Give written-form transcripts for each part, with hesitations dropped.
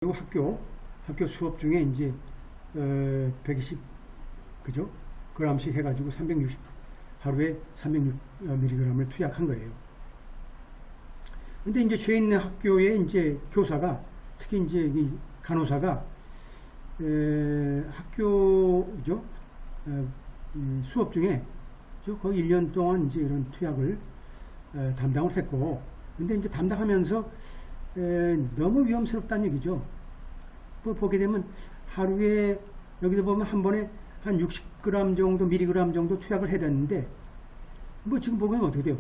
학교 수업 중에 이제 120 그죠? g씩 해가지고 360 하루에 306mg을 투약한 거예요. 근데 이제 죄 있는 학교에 이제 교사가 특히 이제 이 간호사가 학교죠 수업 중에 거의 1년 동안 이제 이런 투약을 담당을 했고, 근데 이제 담당하면서 너무 위험스럽다는 얘기죠. 뭐 보게 되면 하루에 여기서 보면 한 번에 한 60g 정도, 미리그램 정도 투약을 해야 되는데, 뭐 지금 보면 어떻게 돼요?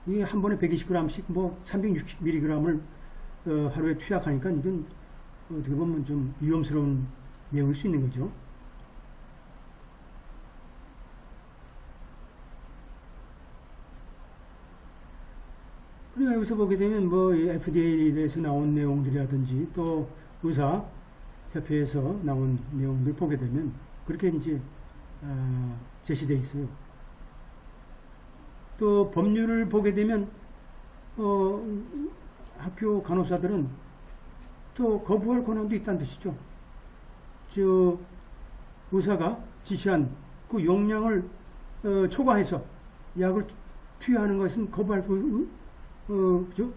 이게 한 번에 120g씩 뭐 360mg을 하루에 투약하니까 이건 어떻게 보면 좀 위험스러운 내용일 수 있는 거죠. 그리고 여기서 보게 되면 뭐 FDA에서 나온 내용들이라든지 또 의사 협회에서 나온 내용들 보게 되면 그렇게 이제 제시되어 있어요. 또 법률을 보게 되면 학교 간호사들은 또 거부할 권한도 있다는 뜻이죠. 의사가 지시한 그 용량을 초과해서 약을 투여하는 것은 거부할 그죠?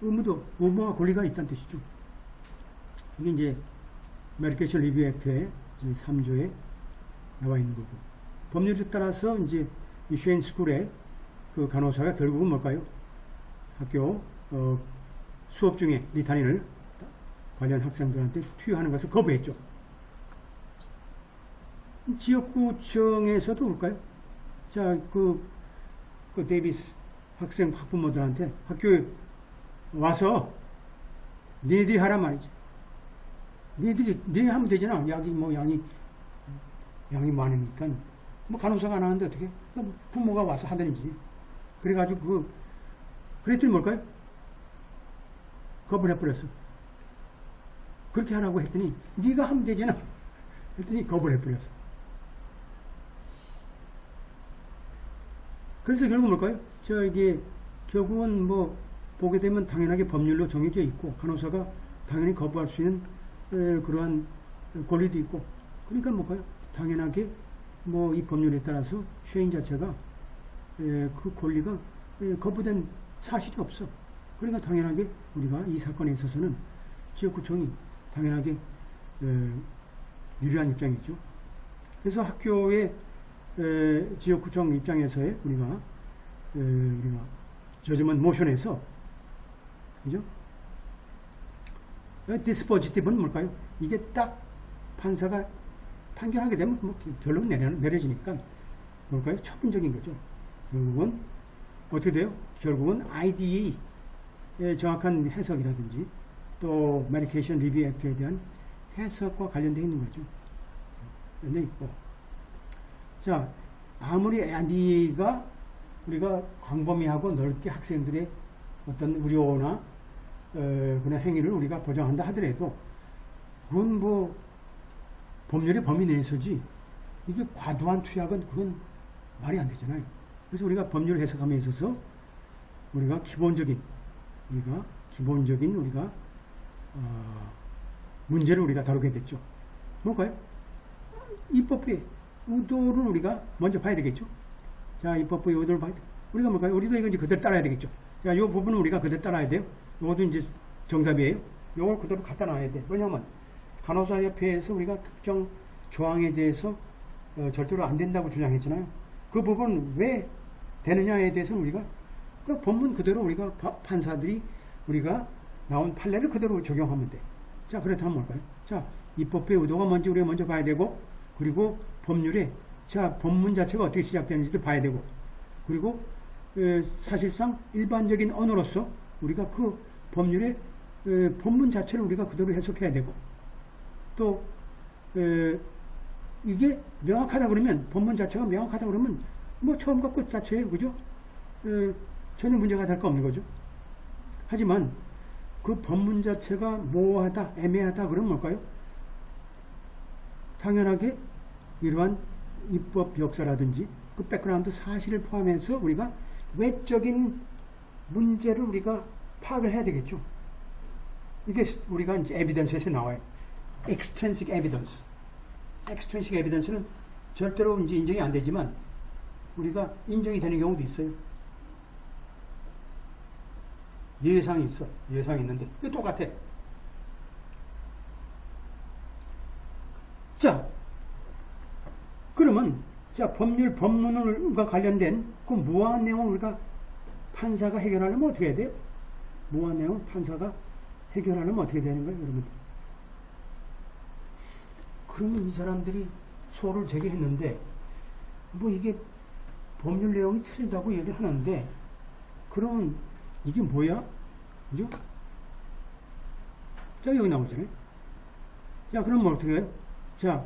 의무와 권리가 있다는 뜻이죠. 이게 이제 메디케이션 리뷰 액트의 3조에 나와 있는 거고, 법률에 따라서 이제 이 쉐인 스쿨의 그 간호사가 결국은 뭘까요? 학교 수업 중에 리타닌을 관련 학생들한테 투여하는 것을 거부했죠. 지역구청에서도 그럴까요? 자, 그 데이비스 학생 학부모들한테 학교에 와서 니네들이 하란 말이지. 니네 하면 되잖아. 양이 많으니까. 뭐 간호사가 안 하는데 어떻게? 부모가 와서 하든지. 그래가지고 그랬더니 뭘까요? 거부를 해버렸어. 그렇게 하라고 했더니 네가 하면 되잖아. 했더니 거부를 해버렸어. 그래서 결국 뭘까요? 이게 결국은 뭐 보게 되면 당연하게 법률로 정해져 있고 간호사가 당연히 거부할 수 있는 그러한 권리도 있고, 그러니까 뭘까요? 당연하게 뭐 이 법률에 따라서 쉐인 자체가 그 권리가 거부된 사실이 없어. 그러니까 당연하게 우리가 이 사건에 있어서는 지역구청이 당연하게 유리한 입장이죠. 그래서 학교의 지역구청 입장에서의 우리가 저지먼트 모션에서, 그죠? 디스포지티브는 뭘까요? 이게 딱 판사가 판결하게 되면 뭐 결론 내려지니까 뭘까요? 처분적인 거죠. 결국은 어떻게 돼요? 결국은 IDE의 정확한 해석이라든지 또 메디케이션 리뷰 액트에 대한 해석과 관련되어 있는 거죠. 관련되어 있고, 자, 아무리 IDE가 우리가 광범위하고 넓게 학생들의 어떤 우려나 그런 행위를 우리가 보장한다 하더라도 그건 뭐 법률의 범위 내에서지, 이게 과도한 투약은 그건 말이 안 되잖아요. 그래서 우리가 법률을 해석함에 있어서 우리가 기본적인 문제를 우리가 다루게 됐죠. 뭘까요? 입법부의 의도를 우리가 먼저 봐야 되겠죠. 자, 입법부의 의도를 봐야 돼. 우리가 뭘까요? 우리도 이거 이제 그대로 따라야 되겠죠. 자, 이 부분은 우리가 그대로 따라야 돼요. 이것도 이제 정답이에요. 이걸 그대로 갖다 놔야 돼. 왜냐하면 간호사협회에서 우리가 특정 조항에 대해서 절대로 안 된다고 주장했잖아요. 그 부분 왜 되느냐에 대해서는 우리가 그 본문 그대로 우리가 판사들이 우리가 나온 판례를 그대로 적용하면 돼. 자, 그렇다면 뭘까요? 자, 입법부의 의도가 뭔지 우리가 먼저 봐야 되고, 그리고 법률에 자, 본문 자체가 어떻게 시작되는지도 봐야 되고, 그리고 사실상 일반적인 언어로서 우리가 그 법률의 본문 자체를 우리가 그대로 해석해야 되고, 또 이게 명확하다 그러면, 본문 자체가 명확하다 그러면 뭐 처음과 끝 자체에 그죠? 전혀 문제가 될 거 없는 거죠. 하지만 그 법문 자체가 모호하다, 애매하다 그러면 뭘까요? 당연하게 이러한 입법 역사라든지 그 백그라운드 사실을 포함해서 우리가 외적인 문제를 우리가 파악을 해야 되겠죠. 이게 우리가 이제 에비던스에서 나와요. extrinsic evidence. extrinsic evidence는 절대로 이제 인정이 안 되지만 우리가 인정이 되는 경우도 있어요. 예상이 있어. 예상이 있는데 이게 똑같아. 자, 그러면 자 법문과 관련된 그 모호한 내용을 우리가 판사가 해결하려면 어떻게 해야 돼요? 모호한 내용 판사가 해결하려면 어떻게 되는 거예요, 여러분? 그러면 이 사람들이 소를 제기했는데 뭐 이게 법률 내용이 틀리다고 얘기를 하는데 그러면 이게 뭐야? 그죠? 자, 여기 나오잖아요. 자, 그럼 뭐 어떻게 해요? 자,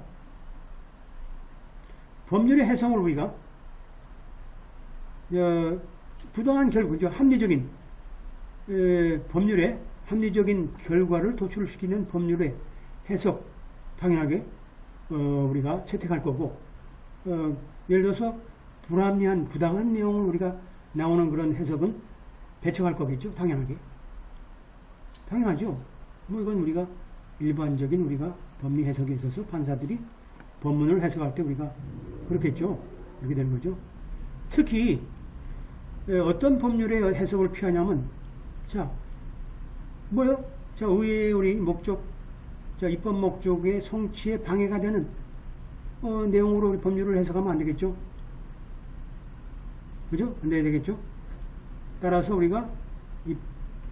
법률의 해석을 우리가 부당한 결과죠. 합리적인 법률의 합리적인 결과를 도출시키는 법률의 해석 당연하게 우리가 채택할 거고 예를 들어서 불합리한 부당한 내용을 우리가 나오는 그런 해석은 배척할 거겠죠. 당연하게. 당연하죠. 뭐 이건 우리가 일반적인 우리가 법리 해석에 있어서 판사들이 법문을 해석할 때 우리가 그렇겠죠. 이렇게 되는 거죠. 특히 어떤 법률의 해석을 피하냐면 자 뭐요? 자 의회의 우리 목적 자 입법 목적의 성취에 방해가 되는 내용으로 우리 법률을 해석하면 안 되겠죠. 그죠? 안 돼야 되겠죠. 따라서 우리가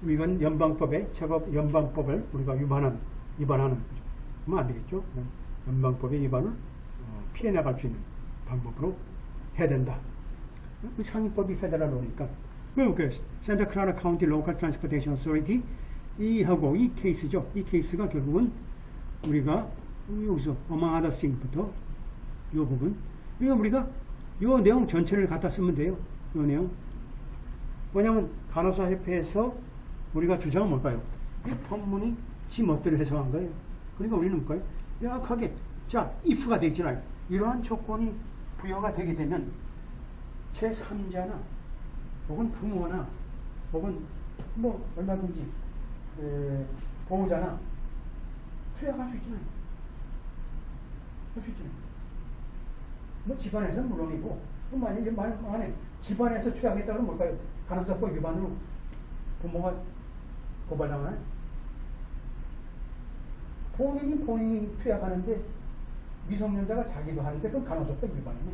연방법의 연방법을 우리가 위반하는 거죠. 그러면 안 되겠죠. 연방법의 위반을 피해 나갈 수 있는 방법으로 해야 된다. 상위법이 페더럴로니까. 그 Santa Clara County Local Transportation Authority 이하고 이 케이스죠. 이 케이스가 결국은 우리가 여기서 among other things부터 이 부분. 그러니까 우리가 이 내용 전체를 갖다 쓰면 돼요. 이 내용. 뭐냐면 간호사협회에서 우리가 주장은 뭘까요? 이 법문이 지 멋대로 해석한 거예요. 그러니까 우리는 뭘까요? 명확하게 자 if가 되어 있잖아요. 이러한 조건이 부여가 되게 되면 제3자나 혹은 부모나 혹은 뭐 얼마든지 보호자나 투약할 수 있잖아요. 할 수 있잖아요. 뭐 집안에서는 물론이고 만약에 만에 집안에서 투약했다 그러면 뭘까요? 간호사법 위반으로 부모가 고발당하나요? 본인이 투약하는데 미성년자가 자기도 하는데 그건 간호사법 위반이네.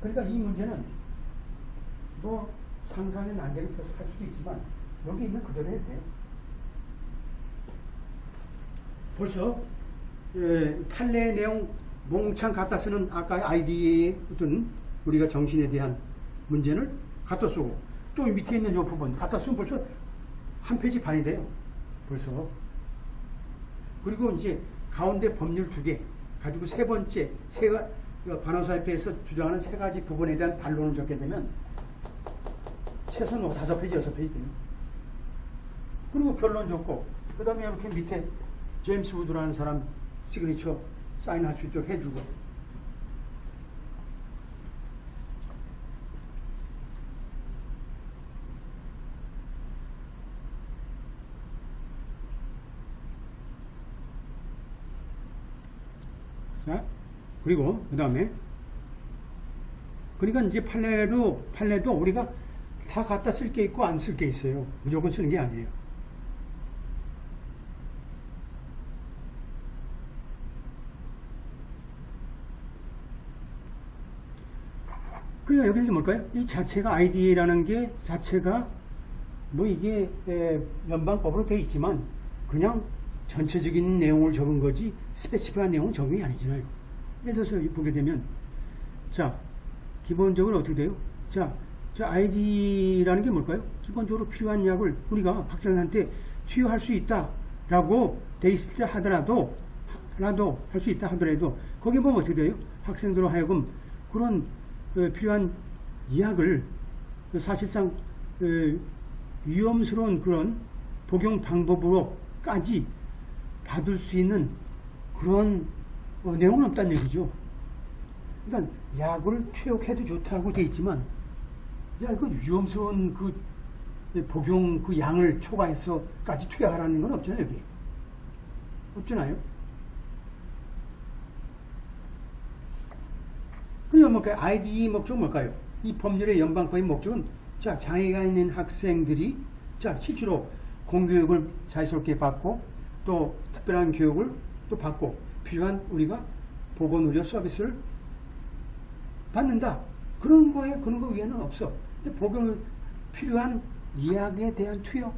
그러니까 이 문제는 뭐 상상의 난계를 할 수도 있지만 여기 있는 그대로 해도 돼요. 벌써 판례 내용 몽창 갖다 쓰는 아까 아이디의 어떤 우리가 정신에 대한 문제를 갖다 쓰고 또 밑에 있는 이 부분 갖다 쓰면 벌써 한 페이지 반이 돼요. 벌써. 그리고 이제 가운데 법률 2개 가지고 세 번째 간호사협회에서 주장하는 3가지 부분에 대한 반론을 적게 되면 최소한 5페이지, 6페이지 돼요. 그리고 결론 적고 그 다음에 이렇게 밑에 제임스 우드라는 사람 시그니처 사인할 수 있도록 해주고 자, 그리고 그 다음에 그러니까 이제 판례도 우리가 다 갖다 쓸 게 있고 안 쓸 게 있어요. 무조건 쓰는 게 아니에요. 그러니까 여기서 뭘까요? 이 자체가 ID라는 게 자체가 뭐 이게 연방법으로 되어 있지만 그냥 전체적인 내용을 적은 거지 스페시피한 내용은 적은 게 아니잖아요. 예를 들어서 보게 되면 자 기본적으로 어떻게 돼요? 자 ID라는 게 뭘까요? 기본적으로 필요한 약을 우리가 학생한테 투여할 수 있다라고 돼 있을 때 하더라도 할 수 있다 하더라도 거기에 보면 어떻게 돼요? 학생들로 하여금 그런 필요한 약을 사실상 위험스러운 그런 복용 방법으로까지 받을 수 있는 그런 내용은 없다는 얘기죠. 그러니까 약을 투약해도 좋다고 돼 있지만 야 이거 위험스러운 그 복용 그 양을 초과해서까지 투여하라는 건 없잖아요, 여기. 없잖아요. 그러니까 뭘까요? IDE 목적은 뭘까요? 이 법률의 연방법의 목적은 자, 장애가 있는 학생들이 자, 실제로 공교육을 자유스럽게 받고 또 특별한 교육을 또 받고 필요한 우리가 보건의료 서비스를 받는다. 그런 거 위에는 없어. 근데 복용을 필요한 이야기에 대한 투여.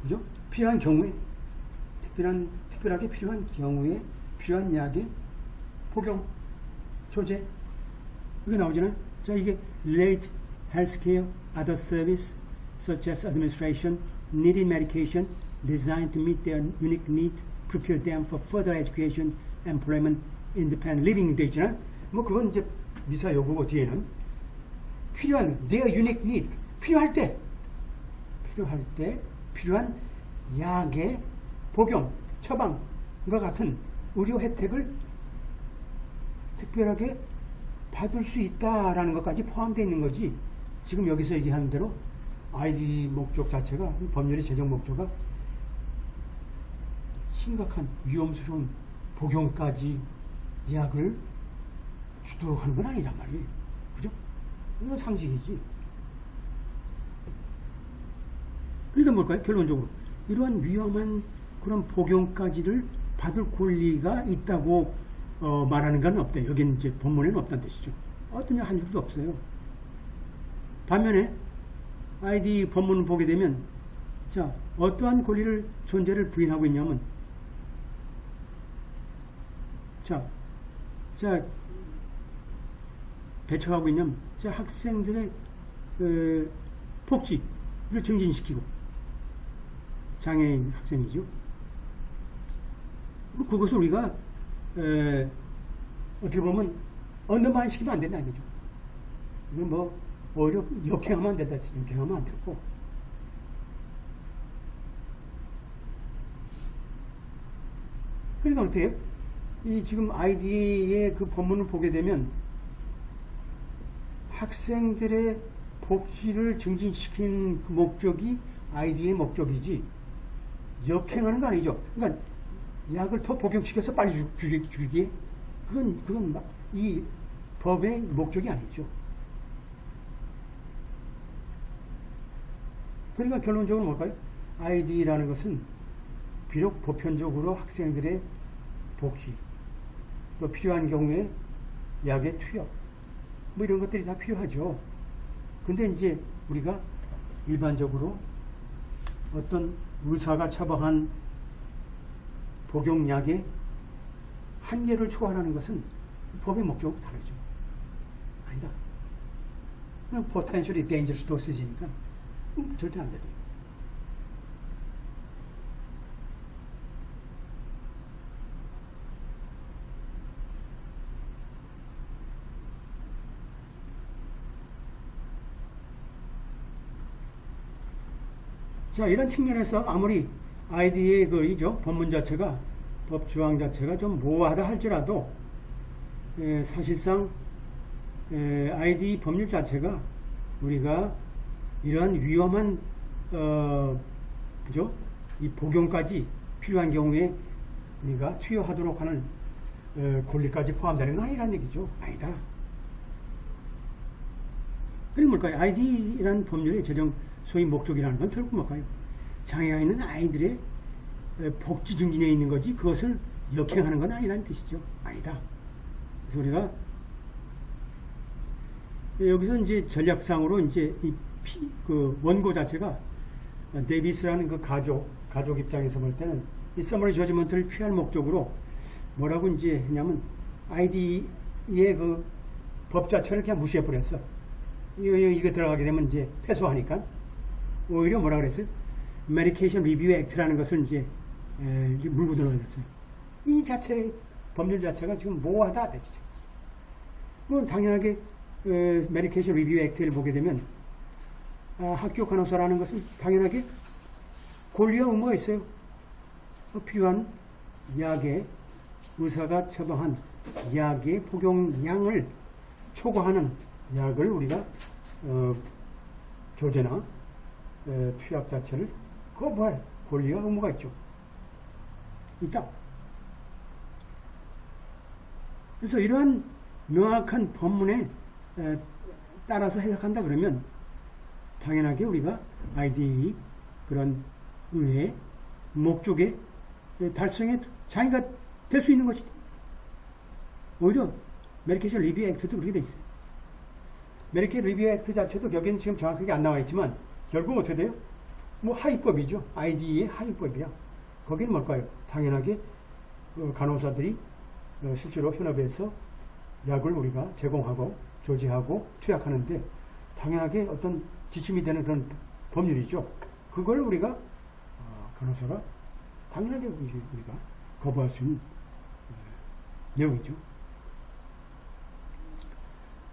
그죠? 필요한 경우에, 특별하게 필요한 경우에 필요한 약의 복용, 조제. 이게 나오잖아요. 자, 이게 relate healthcare, other service, such as administration, needed medication, designed to meet their unique needs, prepare them for further education, employment, independent living 돼 있잖아요. 뭐 그건 이제 미사 요구고 뒤에는 필요한 their unique need 필요할 때 필요한 약의 복용, 처방과 같은 의료 혜택을 특별하게 받을 수 있다라는 것까지 포함되어 있는 거지. 지금 여기서 얘기하는 대로 ID 목적 자체가 법률의 제정 목적가 심각한 위험스러운 복용까지 약을 주도록 하는 건 아니란 말이에요. 그죠? 이건 상식이지. 그러니까 뭘까요? 결론적으로 이러한 위험한 그런 복용까지를 받을 권리가 있다고 말하는 건 없대. 여기는 이제 본문에는 없다는 뜻이죠. 어떤 한 줄도 없어요. 반면에 ID 본문을 보게 되면 자, 어떠한 권리를 존재를 부인하고 있냐면 자 배척하고 있냐면 자, 학생들의 복지를 증진시키고 장애인 학생이죠. 그것을 우리가 어떻게 보면 언더마인 시키면 안 된다 이거죠. 이건 뭐 오히려 역행하면 안 된다. 역행하면 안 되고. 그러니까 어때요? 이 지금 ID의 그 본문을 보게 되면 학생들의 복지를 증진시키는 그 목적이 ID의 목적이지 역행하는 거 아니죠. 그러니까 약을 더 복용시켜서 빨리 죽이기 그건 이 법의 목적이 아니죠. 그러니까 결론적으로 뭘까요? ID라는 것은 비록 보편적으로 학생들의 복지, 또 필요한 경우에 약의 투여, 뭐 이런 것들이 다 필요하죠. 근데 이제 우리가 일반적으로 어떤 의사가 처방한 복용약의 한계를 초월하는 것은 법의 목적과 다르죠. 아니다. 그냥 potentially dangerous dosage니까 절대 안 돼요. 자, 이런 측면에서 아무리 ID의 법문 자체가, 법 조항 자체가 좀 모호하다 할지라도, 사실상, ID 법률 자체가 우리가 이러한 위험한, 그죠? 이 복용까지 필요한 경우에 우리가 투여하도록 하는, 권리까지 포함되는 건 아니란 얘기죠. 아니다. 그럼 뭘까요? ID라는 법률의 제정 소위 목적이라는 건 결국 뭘까요? 장애가 있는 아이들의 복지 증진에 있는 거지 그것을 역행하는 건 아니라는 뜻이죠. 아니다. 그래서 우리가 여기서 이제 전략상으로 이제 그 원고 자체가 데이비스라는 그 가족 입장에서 볼 때는 이 서머리 저지먼트를 피할 목적으로 뭐라고 이제 했냐면 ID의 그 법 자체를 그냥 무시해 버렸어. 이거 들어가게 되면 이제 패소하니까 오히려 뭐라 그랬어요? Medication Review Act라는 것을 이제 물고 들어갔어요. 이 자체 법률 자체가 지금 모호하다 뜻이죠. 뭐 당연하게 Medication Review Act를 보게 되면 학교 간호사라는 것은 당연하게 권리와 의무가 있어요. 필요한 약의 의사가 처방한 약의 복용량을 초과하는 약을 우리가 조제나 투약 자체를 거부할 권리와 의무가 있죠. 있다. 그래서 이러한 명확한 법문에 따라서 해석한다 그러면 당연하게 우리가 IDE 그런 의회 목적의 달성에 장애가 될 수 있는 것이죠. 오히려 메디케이션 리뷰 액트도 그렇게 돼 있어요. 메디케이션 리뷰 액트 자체도 여기는 지금 정확하게 안 나와 있지만 결국 어떻게 돼요? 뭐 하위법이죠. IDE의 하위법이야. 거기는 뭘까요? 당연하게 간호사들이 실제로 현업에서 약을 우리가 제공하고 조제하고 투약하는데 당연하게 어떤 지침이 되는 그런 법률이죠. 그걸 우리가 간호사가 당연하게 우리가 거부할 수 있는 내용이죠.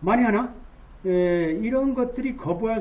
만에 하나 이런 것들이 거부할